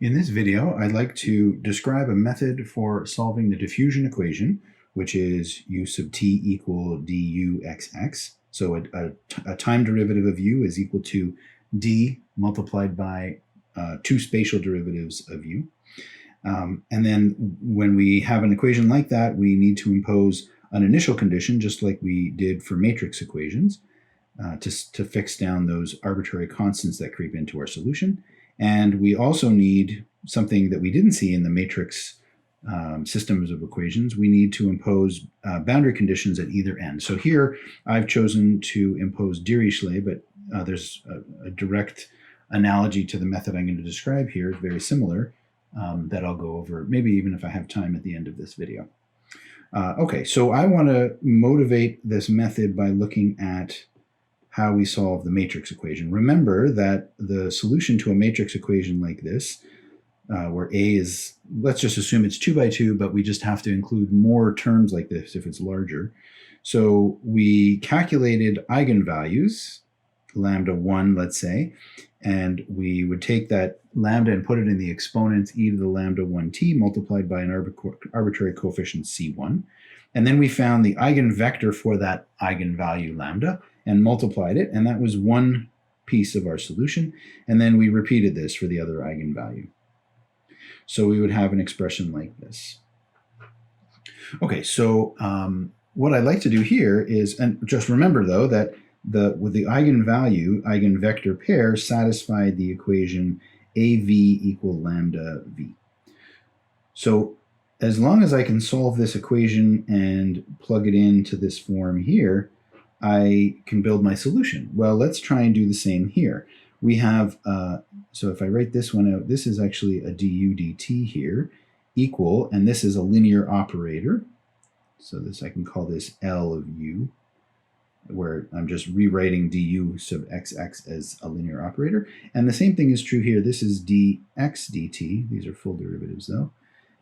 In this video, I'd like to describe a method for solving the diffusion equation, which is u sub t equal du xx. So a time derivative of u is equal to d multiplied by two spatial derivatives of u. And then when we have an equation like that, we need to impose an initial condition, just like we did for matrix equations, to fix down those arbitrary constants that creep into our solution. And we also need something that we didn't see in the matrix systems of equations. We need to impose boundary conditions at either end. So here I've chosen to impose Dirichlet, but there's a direct analogy to the method I'm going to describe here, very similar, that I'll go over, maybe even if I have time at the end of this video. Okay, so I want to motivate this method by looking at how we solve the matrix equation. Remember that the solution to a matrix equation like this, where A is, let's just assume it's 2 by 2, but we just have to include more terms like this if it's larger. So we calculated eigenvalues, lambda 1, let's say, and we would take that lambda and put it in the exponent e to the lambda 1t multiplied by an arbitrary coefficient c1. And then we found the eigenvector for that eigenvalue lambda and multiplied it, and that was one piece of our solution. And then we repeated this for the other eigenvalue. So we would have an expression like this. Okay, so what I'd like to do here is, and just remember though that with the eigenvector pair satisfied the equation AV equal lambda V. So as long as I can solve this equation and plug it into this form here, I can build my solution. Well, let's try and do the same here. We have, so if I write this one out, this is actually a du dt here, equal, and this is a linear operator. So this, I can call this L of u, where I'm just rewriting du sub xx as a linear operator. And the same thing is true here. This is dx dt. These are full derivatives though.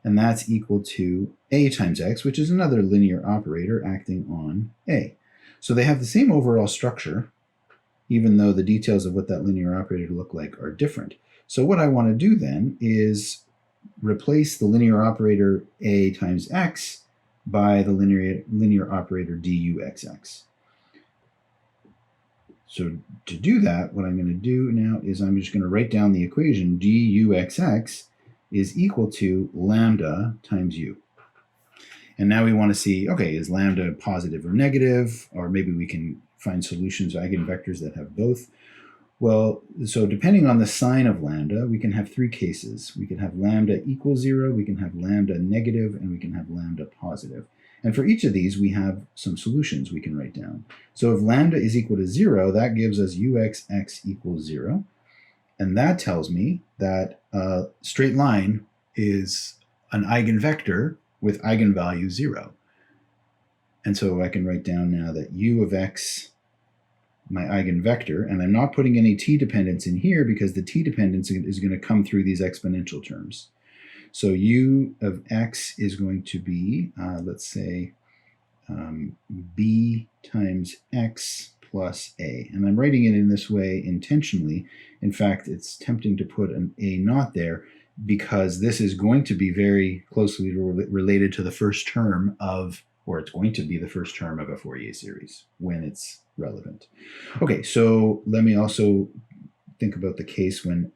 And that's equal to a times x, which is another linear operator acting on a. So they have the same overall structure, even though the details of what that linear operator look like are different. So what I want to do then is replace the linear operator a times x by the linear operator du xx. So to do that, what I'm going to do now is I'm just going to write down the equation du xx is equal to lambda times u. And now we want to see, okay, is lambda positive or negative? Or maybe we can find solutions, eigenvectors that have both. Well, so depending on the sign of lambda, we can have three cases. We can have lambda equals 0, we can have lambda negative, and we can have lambda positive. And for each of these, we have some solutions we can write down. So if lambda is equal to 0, that gives us uxx equals 0. And that tells me that a straight line is an eigenvector with eigenvalue 0. And so I can write down now that u of x, my eigenvector, and I'm not putting any t dependence in here because the t dependence is going to come through these exponential terms. So u of x is going to be, let's say, b times x plus a. And I'm writing it in this way intentionally. In fact, it's tempting to put an a naught there because this is going to be very closely related to the first term of, or it's going to be the first term of a Fourier series when it's relevant. Okay, so let me also think about the case when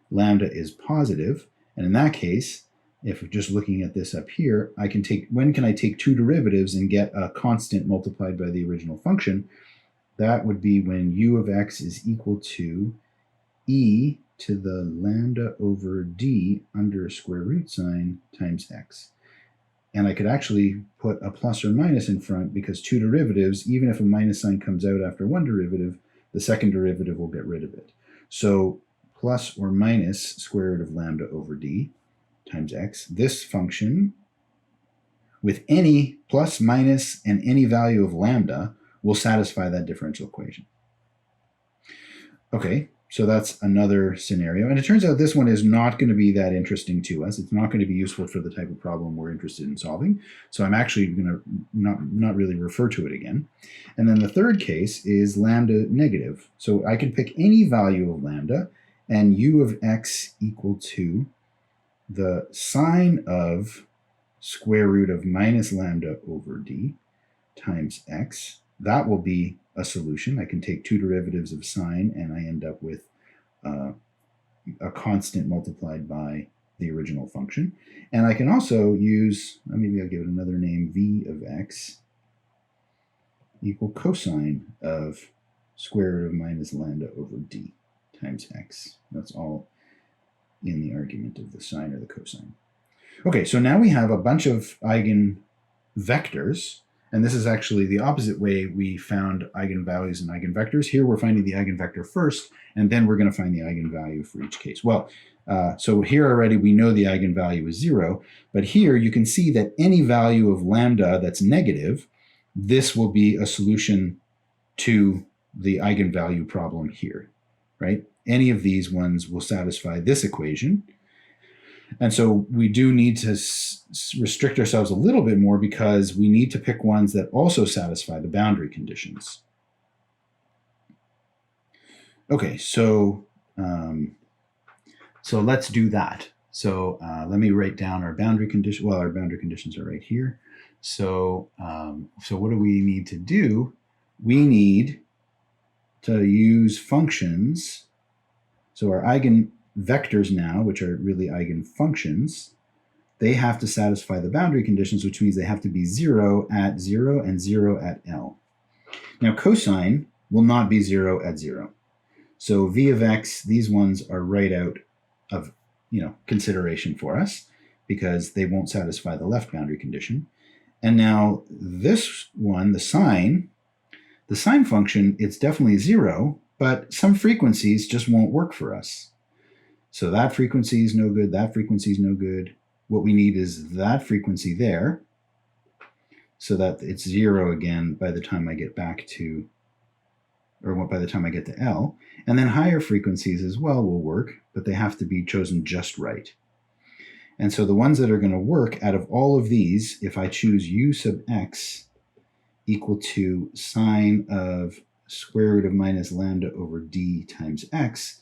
lambda is positive. And in that case, if we're just looking at this up here, I can take, when can I take two derivatives and get a constant multiplied by the original function? That would be when u of x is equal to e to the lambda over d under a square root sign times x. And I could actually put a plus or minus in front because two derivatives, even if a minus sign comes out after one derivative, the second derivative will get rid of it. So plus or minus square root of lambda over d times x. This function, with any plus, minus, and any value of lambda, will satisfy that differential equation. Okay, so that's another scenario. And it turns out this one is not going to be that interesting to us. It's not going to be useful for the type of problem we're interested in solving. So I'm actually going to not really refer to it again. And then the third case is lambda negative. So I can pick any value of lambda and u of x equal to the sine of square root of minus lambda over d times x. That will be a solution. I can take two derivatives of sine, and I end up with a constant multiplied by the original function. And I can also use, maybe I'll give it another name, v of x equal cosine of square root of minus lambda over d times x. That's all in the argument of the sine or the cosine. Okay, so now we have a bunch of eigenvectors, and this is actually the opposite way we found eigenvalues and eigenvectors. Here we're finding the eigenvector first, and then we're going to find the eigenvalue for each case. Well, so here already we know the eigenvalue is 0, but here you can see that any value of lambda that's negative, this will be a solution to the eigenvalue problem here, right? Any of these ones will satisfy this equation. And so we do need to restrict ourselves a little bit more because we need to pick ones that also satisfy the boundary conditions. Okay, so let's do that. So let me write down our boundary condition. Well, our boundary conditions are right here. So what do we need to do? We need to use functions. So our eigenvectors now, which are really eigenfunctions, they have to satisfy the boundary conditions, which means they have to be 0 at 0 and 0 at L. Now cosine will not be 0 at 0. So v of x, these ones are right out of consideration for us because they won't satisfy the left boundary condition. And now this one, the sine function, it's definitely 0, but some frequencies just won't work for us. So that frequency is no good, that frequency is no good. What we need is that frequency there so that it's 0 again by the time I get back to, or by the time I get to L. And then higher frequencies as well will work, but they have to be chosen just right. And so the ones that are going to work out of all of these, if I choose u sub x equal to sine of square root of minus lambda over d times x,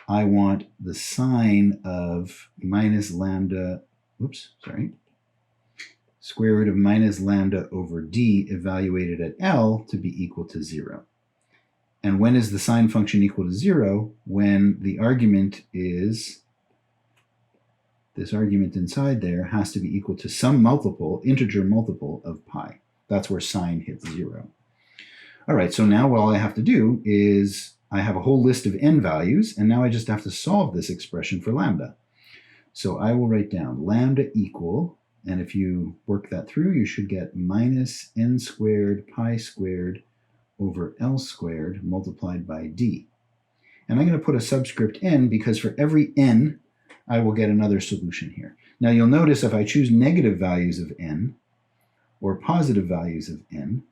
I want the sine of minus lambda, square root of minus lambda over d evaluated at L to be equal to 0. And when is the sine function equal to 0? When the argument is, this argument inside there has to be equal to some multiple, integer multiple of pi. That's where sine hits 0. All right, so now all I have to do is I have a whole list of n values, and now I just have to solve this expression for lambda. So I will write down lambda equal, and if you work that through, you should get minus n squared pi squared over L squared multiplied by d. And I'm going to put a subscript n because for every n, I will get another solution here. Now you'll notice if I choose negative values of n or positive values of n,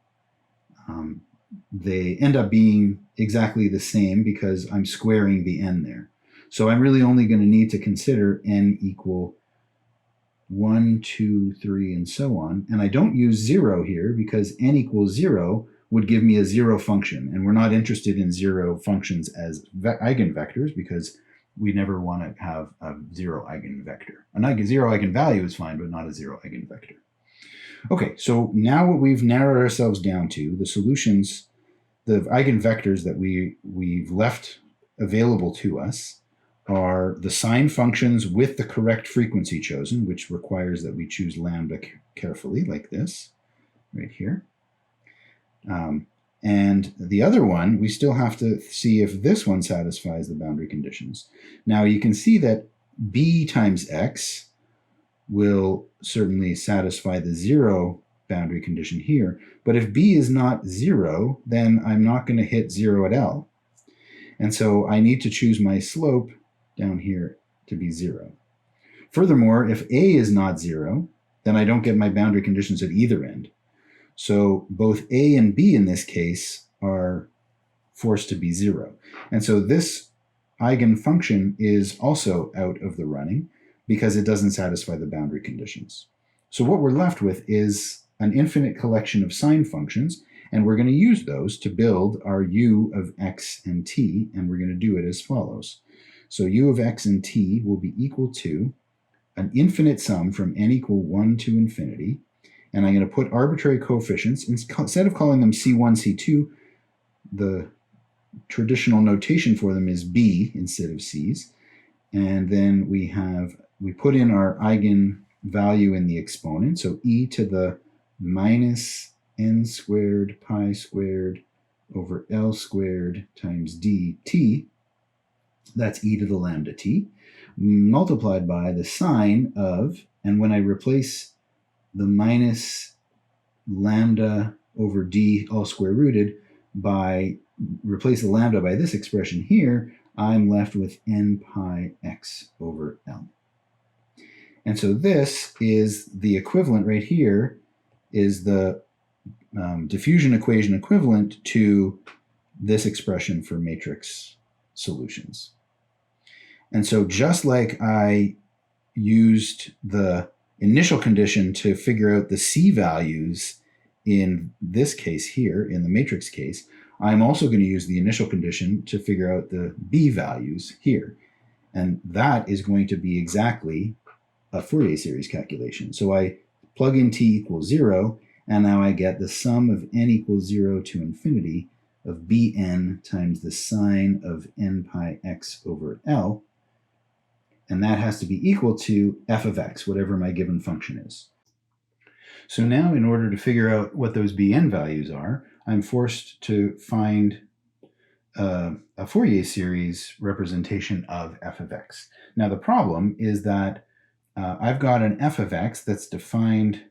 they end up being exactly the same because I'm squaring the n there. So I'm really only going to need to consider n equal 1, 2, 3, and so on. And I don't use 0 here because n equals 0 would give me a 0 function. And we're not interested in 0 functions as eigenvectors because we never want to have a 0 eigenvector. A 0 eigenvalue is fine, but not a 0 eigenvector. Okay, so now what we've narrowed ourselves down to, the solutions, the eigenvectors that we've left available to us are the sine functions with the correct frequency chosen, which requires that we choose lambda carefully, like this, right here. And the other one, we still have to see if this one satisfies the boundary conditions. Now you can see that b times x will certainly satisfy the 0 boundary condition here. But if b is not 0, then I'm not going to hit 0 at L. And so I need to choose my slope down here to be 0. Furthermore, if a is not 0, then I don't get my boundary conditions at either end. So both a and b in this case are forced to be 0. And so this eigenfunction is also out of the running because it doesn't satisfy the boundary conditions. So what we're left with is an infinite collection of sine functions, and we're going to use those to build our u of x and t, and we're going to do it as follows. So u of x and t will be equal to an infinite sum from n equal 1 to infinity. And I'm going to put arbitrary coefficients. Instead of calling them C1, C2, the traditional notation for them is B instead of C's. And then we put in our eigenvalue in the exponent. So e to the minus n squared pi squared over L squared times dt. That's e to the lambda t, multiplied by the sine of, and when I replace the minus lambda over d all square rooted by, replace the lambda by this expression here, I'm left with n pi x over L. And so this is the equivalent right here, is the diffusion equation equivalent to this expression for matrix solutions. And so just like I used the initial condition to figure out the C values in this case here, in the matrix case, I'm also going to use the initial condition to figure out the B values here. And that is going to be exactly a Fourier series calculation. So I plug in t equals 0, and now I get the sum of n equals 0 to infinity of bn times the sine of n pi x over L. And that has to be equal to f of x, whatever my given function is. So now in order to figure out what those bn values are, I'm forced to find a Fourier series representation of f of x. Now the problem is that I've got an f of x that's defined,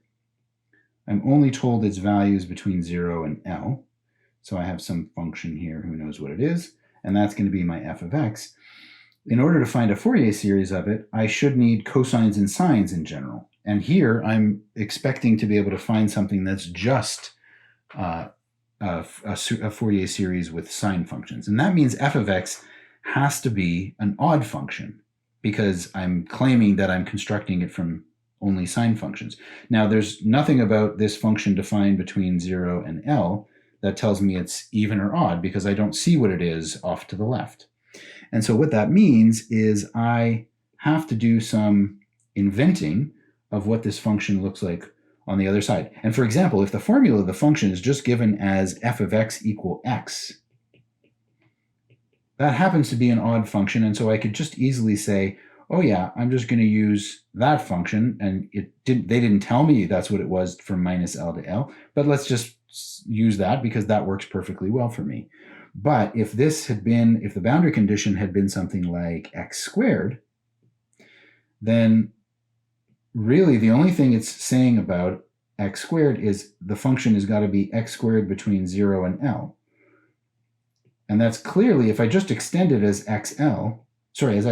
I'm only told its values between 0 and L. So I have some function here, who knows what it is, and that's going to be my f of x. In order to find a Fourier series of it, I should need cosines and sines in general. And here I'm expecting to be able to find something that's just a Fourier series with sine functions. And that means f of x has to be an odd function, because I'm claiming that I'm constructing it from only sine functions. Now, there's nothing about this function defined between 0 and L that tells me it's even or odd, because I don't see what it is off to the left. And so what that means is I have to do some inventing of what this function looks like on the other side. And for example, if the formula of the function is just given as f of x equal x, that happens to be an odd function, and so I could just easily say, oh yeah, I'm just going to use that function, and they didn't tell me that's what it was from minus L to L, but let's just use that because that works perfectly well for me. But if the boundary condition had been something like x squared, then really the only thing it's saying about x squared is the function has got to be x squared between 0 and L. And that's clearly, if I just extend it as x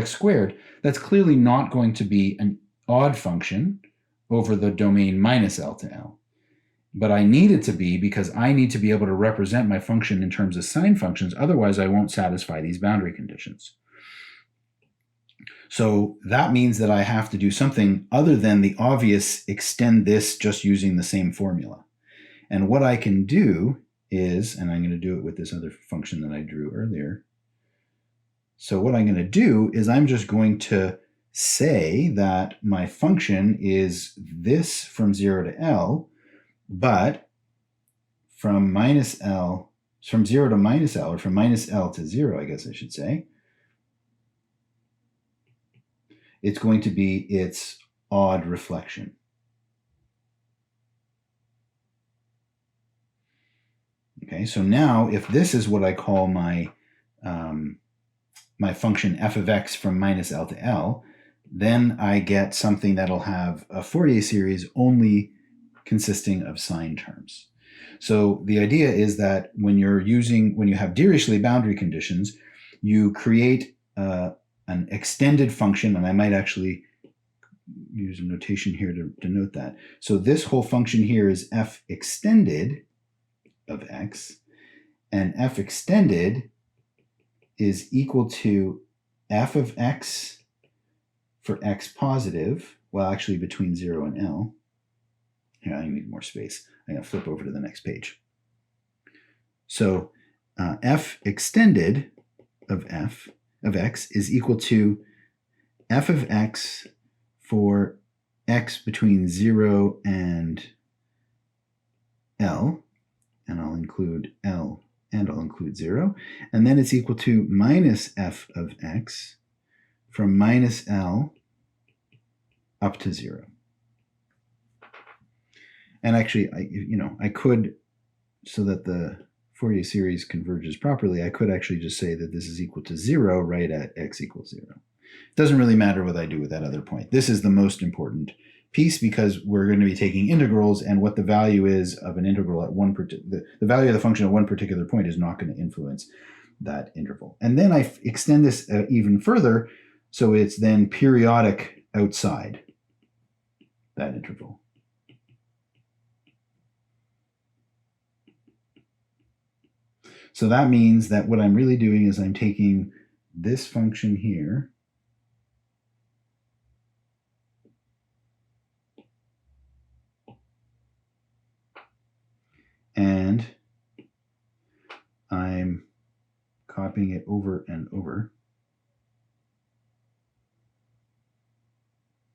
squared, that's clearly not going to be an odd function over the domain minus L to L. But I need it to be, because I need to be able to represent my function in terms of sine functions. Otherwise, I won't satisfy these boundary conditions. So that means that I have to do something other than the obvious extend this just using the same formula. And what I can do is, and I'm going to do it with this other function that I drew earlier. So what I'm going to do is I'm just going to say that my function is this from 0 to L, but from 0 to minus L, or from minus L to 0, I guess I should say, it's going to be its odd reflection. Okay, so now if this is what I call my my function f of x from minus L to L, then I get something that'll have a Fourier series only consisting of sine terms. So the idea is that when you have Dirichlet boundary conditions, you create an extended function, and I might actually use a notation here to denote that. So this whole function here is f extended of x, and f extended is equal to f of x for x positive, well, actually between 0 and L. Here, I need more space. I'm going to flip over to the next page. So f extended of f of x is equal to f of x for x between 0 and L, and I'll include L and I'll include 0, and then it's equal to minus f of x from minus L up to 0. And actually, I could, so that the Fourier series converges properly, I could actually just say that this is equal to 0 right at x equals 0. It doesn't really matter what I do with that other point. This is the most important piece because we're going to be taking integrals, and what the value is of an integral at the value of the function at one particular point is not going to influence that interval. And then I extend this even further, so it's then periodic outside that interval. So that means that what I'm really doing is I'm taking this function here and I'm copying it over and over.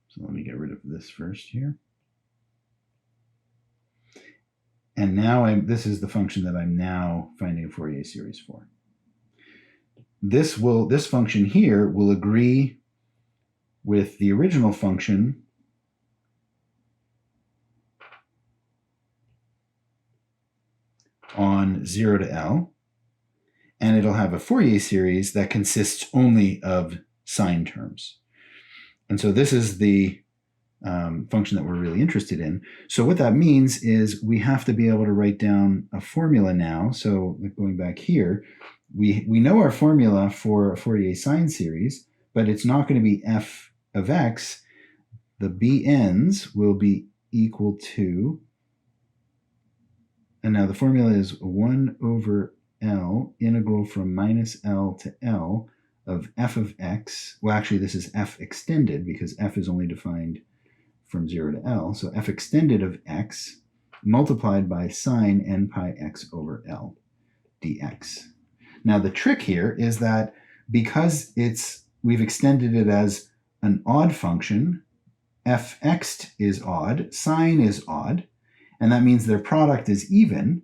So let me get rid of this first here. And now this is the function that I'm now finding a Fourier series for. This function here will agree with the original function on 0 to L, and it'll have a Fourier series that consists only of sine terms. And so this is the function that we're really interested in. So what that means is we have to be able to write down a formula now. So going back here, we know our formula for a Fourier sine series, but it's not going to be f of x. The bn's will be equal to, and now the formula is 1 over L integral from minus L to L of f of x. Well, actually, this is f extended because f is only defined from 0 to L. So f extended of x multiplied by sine n pi x over L dx. Now the trick here is that because we've extended it as an odd function, fx is odd, sine is odd, and that means their product is even.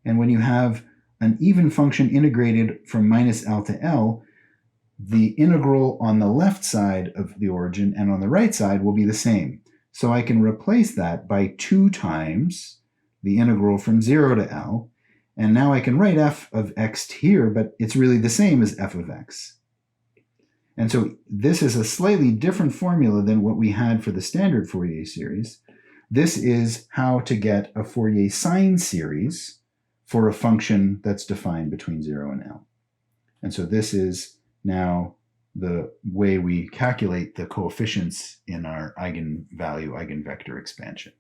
And when you have an even function integrated from minus L to L, the integral on the left side of the origin and on the right side will be the same. So I can replace that by 2 times the integral from 0 to L, and now I can write f of x here, but it's really the same as f of x. And so this is a slightly different formula than what we had for the standard Fourier series. This is how to get a Fourier sine series for a function that's defined between 0 and L. And so this is now the way we calculate the coefficients in our eigenvalue, eigenvector expansion.